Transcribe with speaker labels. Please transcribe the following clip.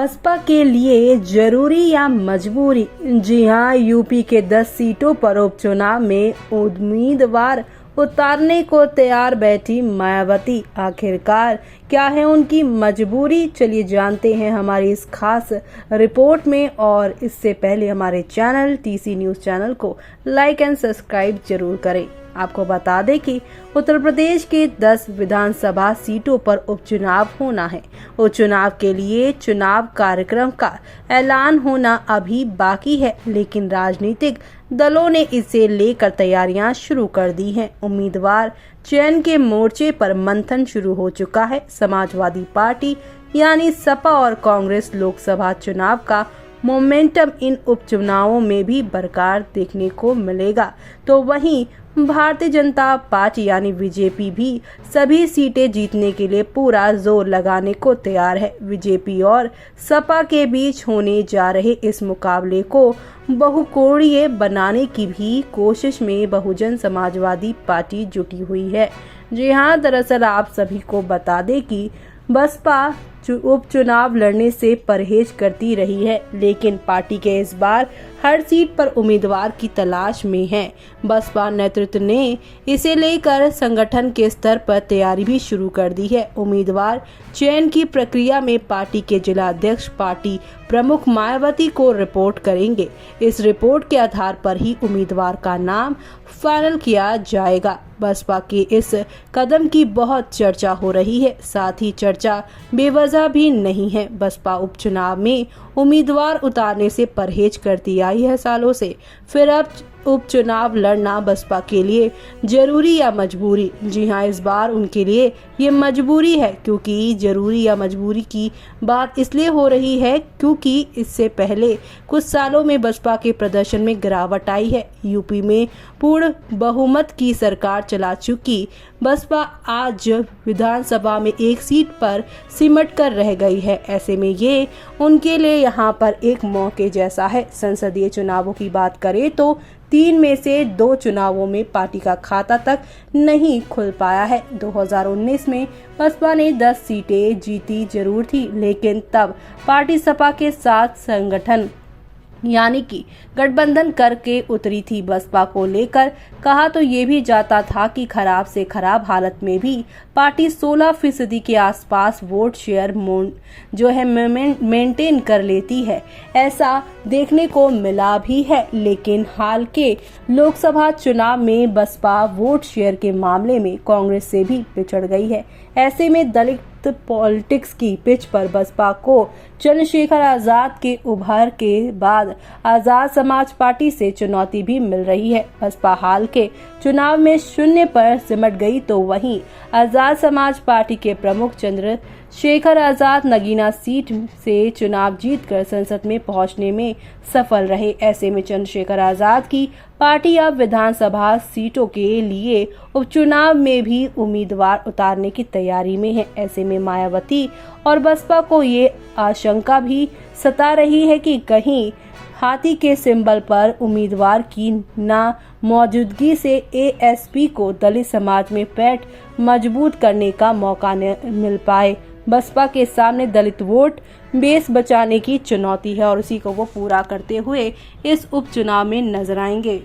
Speaker 1: बसपा के लिए जरूरी या मजबूरी? जी हां, यूपी के 10 सीटों पर उपचुनाव में उम्मीदवार उतारने को तैयार बैठी मायावती। आखिरकार क्या है उनकी मजबूरी? चलिए जानते हैं हमारी इस खास रिपोर्ट में। और इससे पहले हमारे चैनल टीसी न्यूज़ चैनल को लाइक एंड सब्सक्राइब जरूर करें। आपको बता दें कि उत्तर प्रदेश के 10 विधानसभा सीटों पर उपचुनाव होना है। उपचुनाव के लिए चुनाव कार्यक्रम का ऐलान होना अभी बाकी है, लेकिन राजनीतिक दलों ने इसे लेकर तैयारियां शुरू कर दी हैं। उम्मीदवार चयन के मोर्चे पर मंथन शुरू हो चुका है। समाजवादी पार्टी यानी सपा और कांग्रेस लोकसभा चुनाव का मोमेंटम इन उपचुनावों में भी बरकरार देखने को मिलेगा, तो वहीं भारतीय जनता पार्टी यानी बीजेपी भी सभी सीटें जीतने के लिए पूरा जोर लगाने को तैयार है। बीजेपी और सपा के बीच होने जा रहे इस मुकाबले को बहुकोणीय बनाने की भी कोशिश में बहुजन समाजवादी पार्टी जुटी हुई है। जी हां, दरअसल आप सभी को बता दें कि बसपा उपचुनाव लड़ने से परहेज करती रही है, लेकिन पार्टी के इस बार हर सीट पर उम्मीदवार की तलाश में है। बसपा नेतृत्व ने इसे लेकर संगठन के स्तर पर तैयारी भी शुरू कर दी है। उम्मीदवार चयन की प्रक्रिया में पार्टी के जिला अध्यक्ष पार्टी प्रमुख मायावती को रिपोर्ट करेंगे। इस रिपोर्ट के आधार पर ही उम्मीदवार का नाम फाइनल किया जाएगा। बसपा के इस कदम की बहुत चर्चा हो रही है, साथ ही चर्चा बेवजह भी नहीं है। बसपा उपचुनाव में उम्मीदवार उतारने से परहेज करती आई है सालों से, फिर अब उपचुनाव लड़ना बसपा के लिए जरूरी या मजबूरी? जी हां, इस बार उनके लिए ये मजबूरी है, क्योंकि जरूरी या मजबूरी की बात इसलिए हो रही है क्योंकि इससे पहले कुछ सालों में बसपा के प्रदर्शन में गिरावट आई है। यूपी में पूर्ण बहुमत की सरकार चला चुकी बसपा आज विधानसभा में एक सीट पर सिमट कर रह गई है। ऐसे में ये उनके लिए यहाँ पर एक मौके जैसा है। संसदीय चुनावों की बात करें तो 3 में से 2 चुनावों में पार्टी का खाता तक नहीं खुल पाया है। 2019 में बसपा ने 10 सीटें जीती जरूर थी, लेकिन तब पार्टी सपा के साथ संगठन यानी कि गठबंधन करके उतरी थी। बसपा को लेकर कहा तो ये भी जाता था कि खराब से खराब हालत में भी पार्टी 16% के आसपास वोट शेयर जो है मेंटेन कर लेती है। ऐसा देखने को मिला भी है, लेकिन हाल के लोकसभा चुनाव में बसपा वोट शेयर के मामले में कांग्रेस से भी पिछड़ गई है। ऐसे में दलित पॉलिटिक्स की पिच पर बसपा को चंद्रशेखर आजाद के उभर के बाद आजाद समाज पार्टी से चुनौती भी मिल रही है। बसपा हाल के चुनाव में 0 पर सिमट गई, तो वहीं आजाद समाज पार्टी के प्रमुख चंद्रशेखर आजाद नगीना सीट से चुनाव जीतकर संसद में पहुंचने में सफल रहे। ऐसे में चंद्रशेखर आजाद की पार्टी अब विधानसभा सीटों के लिए उपचुनाव में भी उम्मीदवार उतारने की तैयारी में है। ऐसे में मायावती और बसपा को ये आशंका भी सता रही है कि कहीं हाथी के सिंबल पर उम्मीदवार की ना मौजूदगी से एएसपी को दलित समाज में पैठ मजबूत करने का मौका न मिल पाए। बसपा के सामने दलित वोट बेस बचाने की चुनौती है और उसी को वो पूरा करते हुए इस उपचुनाव में नजर आएंगे।